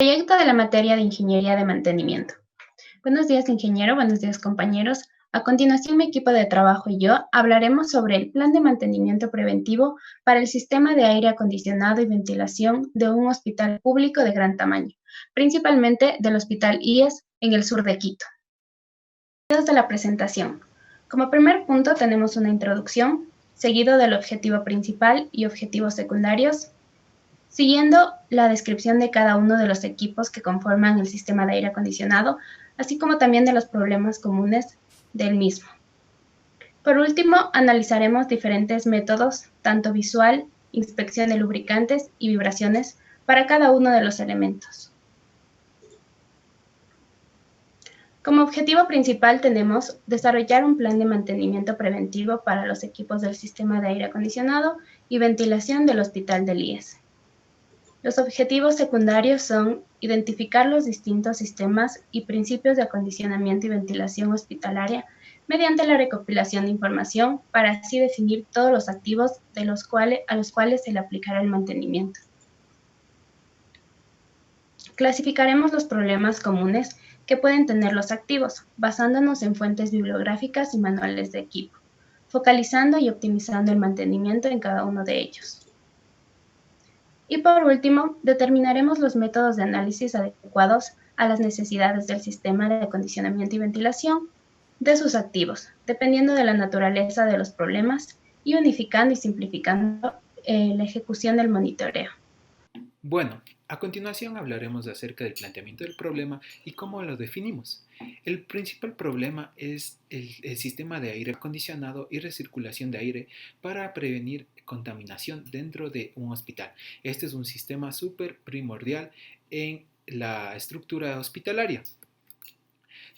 Proyecto de la materia de Ingeniería de Mantenimiento. Buenos días, ingeniero. Buenos días, compañeros. A continuación, mi equipo de trabajo y yo hablaremos sobre el plan de mantenimiento preventivo para el sistema de aire acondicionado y ventilación de un hospital público de gran tamaño, principalmente del Hospital IES en el sur de Quito. De la presentación. Como primer punto tenemos una introducción, seguido del objetivo principal y objetivos secundarios, siguiendo la descripción de cada uno de los equipos que conforman el sistema de aire acondicionado, así como también de los problemas comunes del mismo. Por último, analizaremos diferentes métodos, tanto visual, inspección de lubricantes y vibraciones para cada uno de los elementos. Como objetivo principal tenemos desarrollar un plan de mantenimiento preventivo para los equipos del sistema de aire acondicionado y ventilación del Hospital del IES. Los objetivos secundarios son identificar los distintos sistemas y principios de acondicionamiento y ventilación hospitalaria mediante la recopilación de información para así definir todos los activos a los cuales se le aplicará el mantenimiento. Clasificaremos los problemas comunes que pueden tener los activos, basándonos en fuentes bibliográficas y manuales de equipo, focalizando y optimizando el mantenimiento en cada uno de ellos. Y por último, determinaremos los métodos de análisis adecuados a las necesidades del sistema de acondicionamiento y ventilación de sus activos, dependiendo de la naturaleza de los problemas y unificando y simplificando la ejecución del monitoreo. Bueno, a continuación hablaremos acerca del planteamiento del problema y cómo lo definimos. El principal problema es el sistema de aire acondicionado y recirculación de aire para prevenir contaminación dentro de un hospital. Este es un sistema súper primordial en la estructura hospitalaria.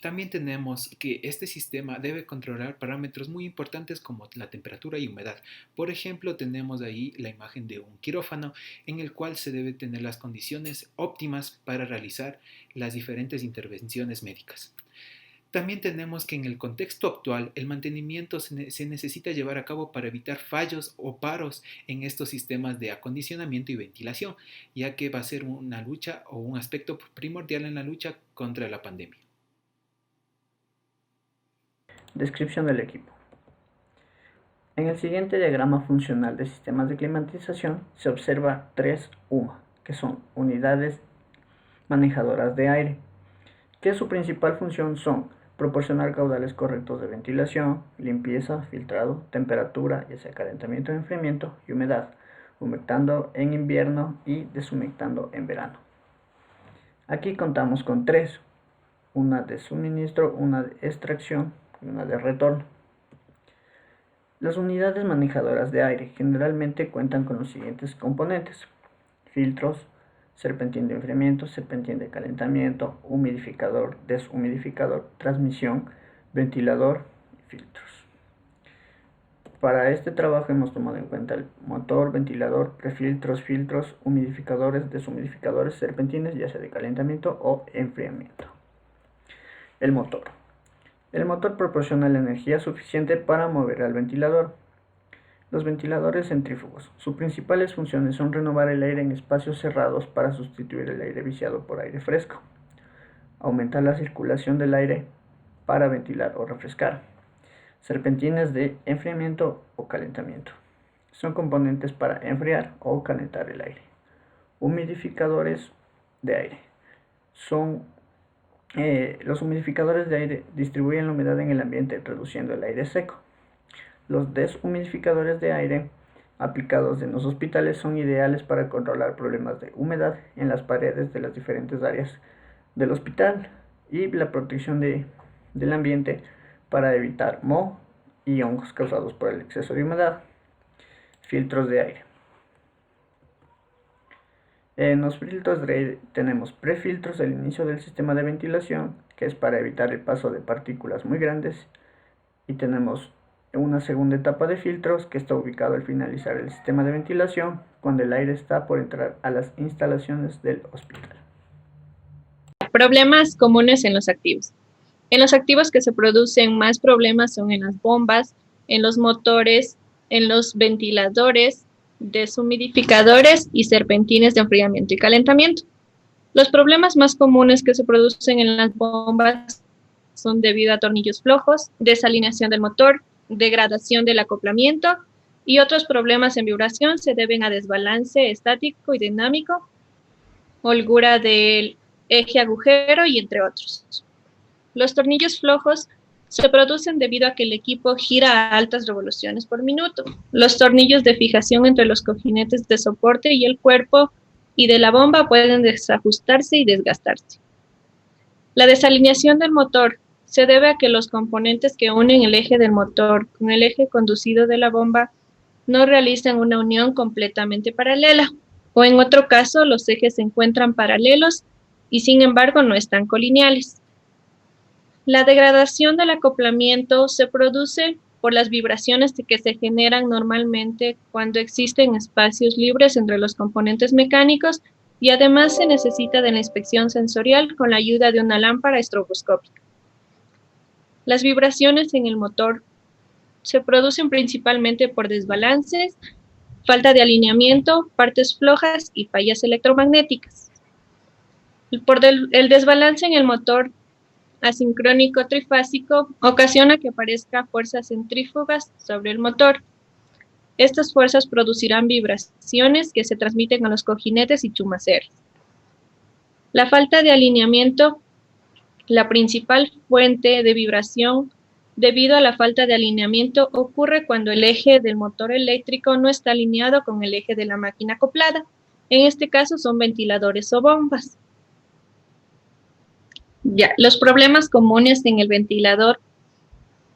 También tenemos que este sistema debe controlar parámetros muy importantes como la temperatura y humedad. Por ejemplo, tenemos ahí la imagen de un quirófano en el cual se debe tener las condiciones óptimas para realizar las diferentes intervenciones médicas. También tenemos que en el contexto actual el mantenimiento se necesita llevar a cabo para evitar fallos o paros en estos sistemas de acondicionamiento y ventilación, ya que va a ser una lucha o un aspecto primordial en la lucha contra la pandemia. Descripción del equipo. En el siguiente diagrama funcional de sistemas de climatización se observa 3 UMA, que son unidades manejadoras de aire, que su principal función son proporcionar caudales correctos de ventilación, limpieza, filtrado, temperatura, ya sea calentamiento, enfriamiento y humedad, humectando en invierno y deshumectando en verano. Aquí contamos con 3, una de suministro, una de extracción y una de retorno. Las unidades manejadoras de aire generalmente cuentan con los siguientes componentes: filtros, serpentín de enfriamiento, serpentín de calentamiento, humidificador, deshumidificador, transmisión, ventilador y filtros. Para este trabajo hemos tomado en cuenta el motor, ventilador, prefiltros, filtros, humidificadores, deshumidificadores, serpentines, ya sea de calentamiento o enfriamiento. El motor. El motor proporciona la energía suficiente para mover al ventilador. Los ventiladores centrífugos. Sus principales funciones son renovar el aire en espacios cerrados para sustituir el aire viciado por aire fresco, aumentar la circulación del aire para ventilar o refrescar. Serpentines de enfriamiento o calentamiento. Son componentes para enfriar o calentar el aire. Humidificadores de aire. Los humidificadores de aire distribuyen la humedad en el ambiente, reduciendo el aire seco. Los deshumidificadores de aire aplicados en los hospitales son ideales para controlar problemas de humedad en las paredes de las diferentes áreas del hospital y la protección del ambiente para evitar moho y hongos causados por el exceso de humedad. Filtros de aire. En los filtros de aire tenemos prefiltros al inicio del sistema de ventilación, que es para evitar el paso de partículas muy grandes, y tenemos una segunda etapa de filtros que está ubicado al finalizar el sistema de ventilación, cuando el aire está por entrar a las instalaciones del hospital. Problemas comunes en los activos. En los activos que se producen más problemas son en las bombas, en los motores, en los ventiladores, deshumidificadores y serpentines de enfriamiento y calentamiento. Los problemas más comunes que se producen en las bombas son debido a tornillos flojos, desalineación del motor, degradación del acoplamiento y otros problemas en vibración se deben a desbalance estático y dinámico, holgura del eje agujero y entre otros. Los tornillos flojos se producen debido a que el equipo gira a altas revoluciones por minuto. Los tornillos de fijación entre los cojinetes de soporte y el cuerpo y de la bomba pueden desajustarse y desgastarse. La desalineación del motor se debe a que los componentes que unen el eje del motor con el eje conducido de la bomba no realizan una unión completamente paralela, o en otro caso los ejes se encuentran paralelos y sin embargo no están colineales. La degradación del acoplamiento se produce por las vibraciones que se generan normalmente cuando existen espacios libres entre los componentes mecánicos y además se necesita de la inspección sensorial con la ayuda de una lámpara estroboscópica. Las vibraciones en el motor se producen principalmente por desbalances, falta de alineamiento, partes flojas y fallas electromagnéticas. Por el desbalance en el motor asincrónico trifásico ocasiona que aparezcan fuerzas centrífugas sobre el motor. Estas fuerzas producirán vibraciones que se transmiten a los cojinetes y chumaceros. La falta de alineamiento, la principal fuente de vibración debido a la falta de alineamiento ocurre cuando el eje del motor eléctrico no está alineado con el eje de la máquina acoplada. En este caso son ventiladores o bombas. Los problemas comunes en el ventilador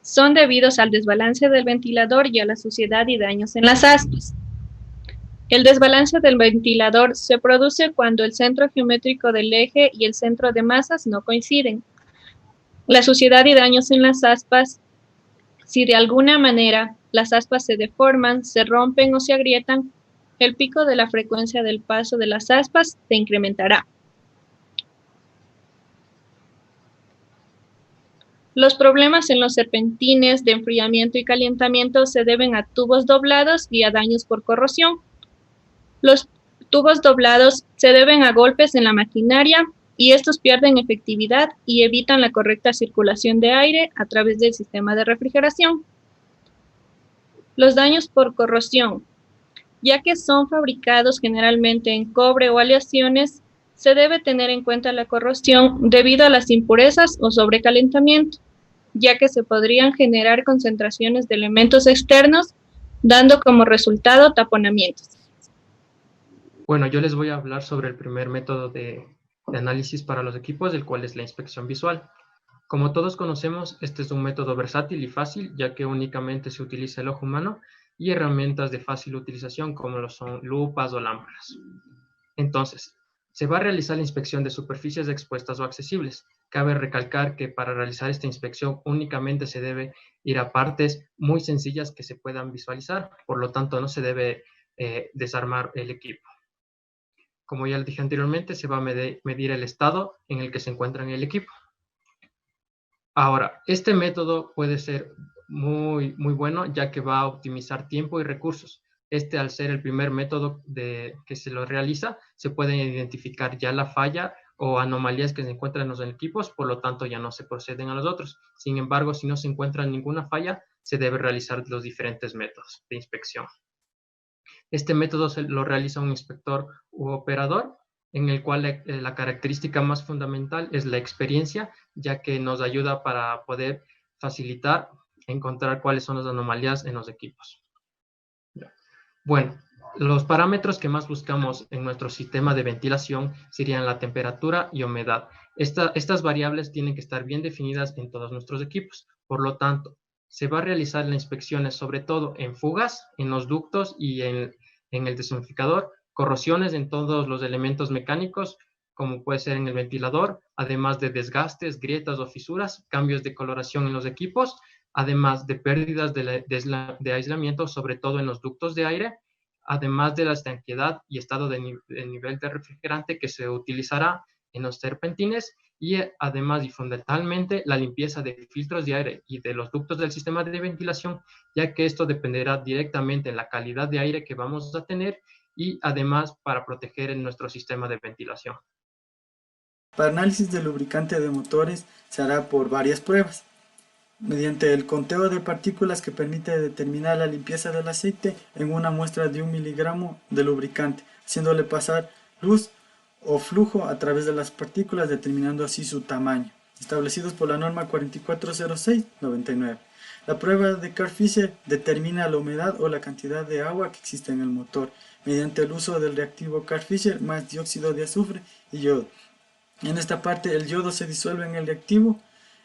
son debidos al desbalance del ventilador y a la suciedad y daños en las aspas. El desbalance del ventilador se produce cuando el centro geométrico del eje y el centro de masas no coinciden. La suciedad y daños en las aspas, si de alguna manera las aspas se deforman, se rompen o se agrietan, el pico de la frecuencia del paso de las aspas se incrementará. Los problemas en los serpentines de enfriamiento y calentamiento se deben a tubos doblados y a daños por corrosión. Los tubos doblados se deben a golpes en la maquinaria y estos pierden efectividad y evitan la correcta circulación de aire a través del sistema de refrigeración. Los daños por corrosión, ya que son fabricados generalmente en cobre o aleaciones, se debe tener en cuenta la corrosión debido a las impurezas o sobrecalentamiento, ya que se podrían generar concentraciones de elementos externos, dando como resultado taponamientos. Bueno, yo les voy a hablar sobre el primer método de análisis para los equipos, el cual es la inspección visual. Como todos conocemos, este es un método versátil y fácil, ya que únicamente se utiliza el ojo humano y herramientas de fácil utilización, como lo son lupas o lámparas. Entonces, se va a realizar la inspección de superficies expuestas o accesibles. Cabe recalcar que para realizar esta inspección únicamente se debe ir a partes muy sencillas que se puedan visualizar, por lo tanto no se debe desarmar el equipo. Como ya les dije anteriormente, se va a medir el estado en el que se encuentra en el equipo. Ahora, este método puede ser muy bueno, ya que va a optimizar tiempo y recursos. Al ser el primer método que se lo realiza, se pueden identificar ya la falla o anomalías que se encuentran en los equipos, por lo tanto ya no se proceden a los otros. Sin embargo, si no se encuentra ninguna falla, se debe realizar los diferentes métodos de inspección. Este método lo realiza un inspector u operador, en el cual la característica más fundamental es la experiencia, ya que nos ayuda para poder facilitar encontrar cuáles son las anomalías en los equipos. Bueno, los parámetros que más buscamos en nuestro sistema de ventilación serían la temperatura y humedad. Estas variables tienen que estar bien definidas en todos nuestros equipos. Por lo tanto, se va a realizar las inspecciones sobre todo en fugas, en los ductos y en el desumidificador, corrosiones en todos los elementos mecánicos, como puede ser en el ventilador, además de desgastes, grietas o fisuras, cambios de coloración en los equipos, además de pérdidas de aislamiento, sobre todo en los ductos de aire, además de la estanqueidad y estado de nivel de refrigerante que se utilizará en los serpentines, y además y fundamentalmente la limpieza de filtros de aire y de los ductos del sistema de ventilación, ya que esto dependerá directamente de la calidad de aire que vamos a tener y además para proteger nuestro sistema de ventilación. Para análisis de lubricante de motores se hará por varias pruebas. Mediante el conteo de partículas que permite determinar la limpieza del aceite en una muestra de 1 miligramo de lubricante, haciéndole pasar luz o flujo a través de las partículas, determinando así su tamaño, establecidos por la norma 4406-99. La prueba de Carl-Fisher determina la humedad o la cantidad de agua que existe en el motor, mediante el uso del reactivo Carl-Fisher más dióxido de azufre y yodo. En esta parte el yodo se disuelve en el reactivo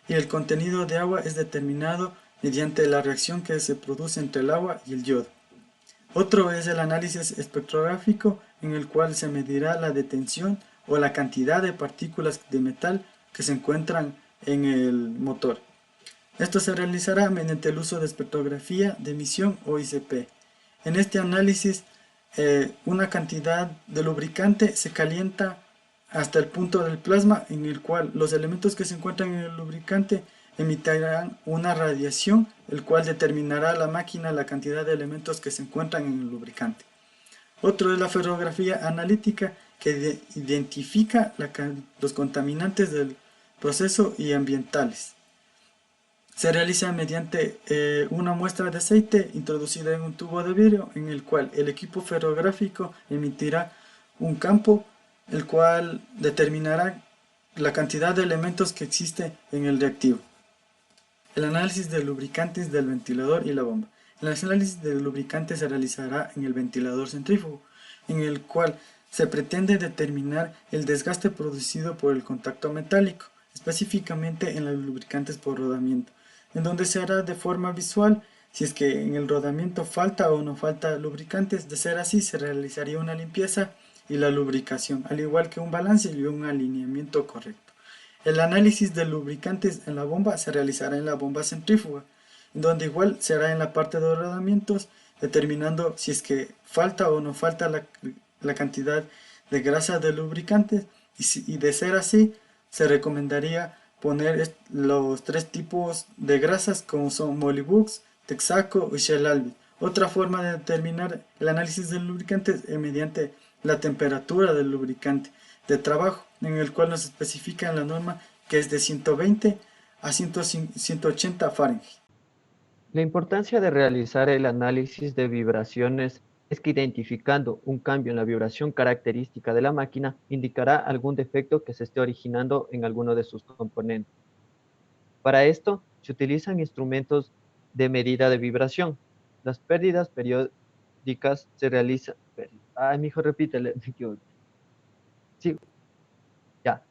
y el contenido de agua es determinado mediante la reacción que se produce entre el agua y el yodo. Otro es el análisis espectrográfico, en el cual se medirá la detención o la cantidad de partículas de metal que se encuentran en el motor. Esto se realizará mediante el uso de espectrografía de emisión o ICP. En este análisis, una cantidad de lubricante se calienta hasta el punto del plasma, en el cual los elementos que se encuentran en el lubricante emitirán una radiación, el cual determinará a la máquina la cantidad de elementos que se encuentran en el lubricante. Otro es la ferrografía analítica, que identifica los contaminantes del proceso y ambientales. Se realiza mediante una muestra de aceite introducida en un tubo de vidrio, en el cual el equipo ferrográfico emitirá un campo, el cual determinará la cantidad de elementos que existe en el reactivo. El análisis de lubricantes del ventilador y la bomba. El análisis de lubricantes se realizará en el ventilador centrífugo, en el cual se pretende determinar el desgaste producido por el contacto metálico, específicamente en los lubricantes por rodamiento, en donde se hará de forma visual si es que en el rodamiento falta o no falta lubricantes. De ser así, se realizaría una limpieza y la lubricación, al igual que un balance y un alineamiento correcto. El análisis de lubricantes en la bomba se realizará en la bomba centrífuga, en donde igual se hará en la parte de rodamientos, determinando si es que falta o no falta la cantidad de grasa de lubricantes, y de ser así, se recomendaría poner los 3 tipos de grasas, como son Molybux, Texaco y Shell Albi. Otra forma de determinar el análisis del lubricante es mediante la temperatura del lubricante de trabajo, en el cual nos especifica en la norma que es de 120 a 180 Fahrenheit. La importancia de realizar el análisis de vibraciones es que identificando un cambio en la vibración característica de la máquina indicará algún defecto que se esté originando en alguno de sus componentes. Para esto se utilizan instrumentos de medida de vibración. Las pérdidas periódicas se realizan... Ay, mijo, repítele. Sí, ya.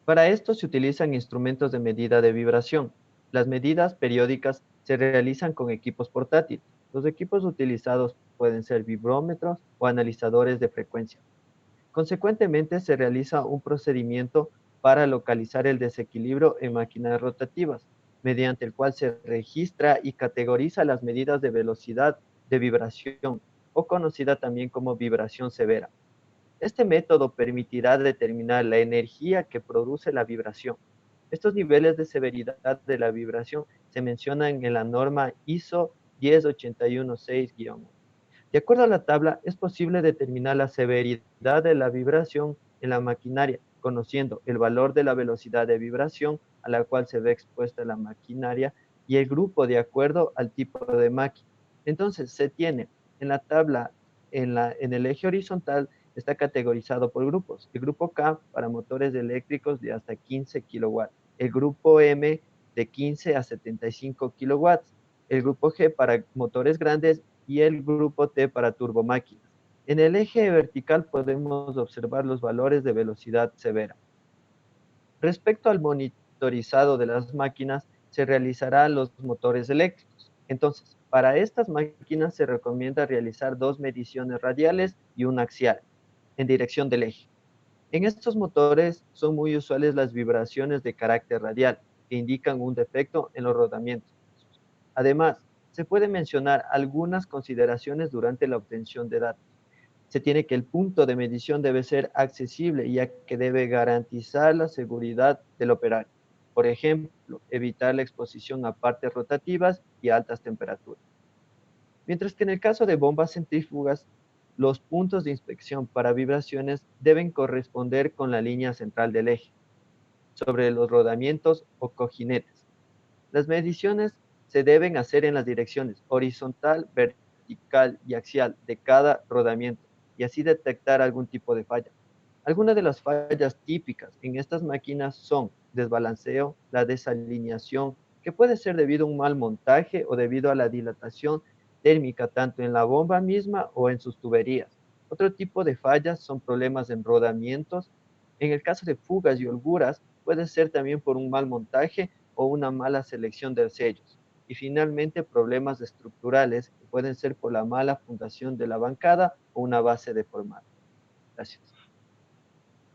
Para esto se utilizan instrumentos de medida de vibración. Las medidas periódicas se realizan con equipos portátiles. Los equipos utilizados pueden ser vibrómetros o analizadores de frecuencia. Consecuentemente, se realiza un procedimiento para localizar el desequilibrio en máquinas rotativas, mediante el cual se registra y categoriza las medidas de velocidad de vibración, o conocida también como vibración severa. Este método permitirá determinar la energía que produce la vibración. Estos niveles de severidad de la vibración se mencionan en la norma ISO 10816-1. De acuerdo a la tabla, es posible determinar la severidad de la vibración en la maquinaria, conociendo el valor de la velocidad de vibración a la cual se ve expuesta la maquinaria y el grupo de acuerdo al tipo de máquina. Entonces, se tiene en la tabla, en el eje horizontal, está categorizado por grupos. El grupo K para motores eléctricos de hasta 15 kilowatts. El grupo M de 15 a 75 kilowatts. El grupo G para motores grandes y el grupo T para turbomáquinas. En el eje vertical podemos observar los valores de velocidad severa. Respecto al monitorizado de las máquinas, se realizarán los motores eléctricos. Entonces, para estas máquinas se recomienda realizar 2 mediciones radiales y una axial, en dirección del eje. En estos motores son muy usuales las vibraciones de carácter radial, que indican un defecto en los rodamientos. Además, se puede mencionar algunas consideraciones durante la obtención de datos. Se tiene que el punto de medición debe ser accesible, ya que debe garantizar la seguridad del operario. Por ejemplo, evitar la exposición a partes rotativas y altas temperaturas. Mientras que en el caso de bombas centrífugas, los puntos de inspección para vibraciones deben corresponder con la línea central del eje. sobre los rodamientos o cojinetes. Las mediciones se deben hacer en las direcciones horizontal, vertical y axial de cada rodamiento y así detectar algún tipo de falla. Algunas de las fallas típicas en estas máquinas son desbalanceo, la desalineación, que puede ser debido a un mal montaje o debido a la dilatación térmica tanto en la bomba misma o en sus tuberías. Otro tipo de fallas son problemas en rodamientos. En el caso de fugas y holguras, puede ser también por un mal montaje o una mala selección de sellos. Y finalmente, problemas estructurales que pueden ser por la mala fundación de la bancada o una base deformada. Gracias.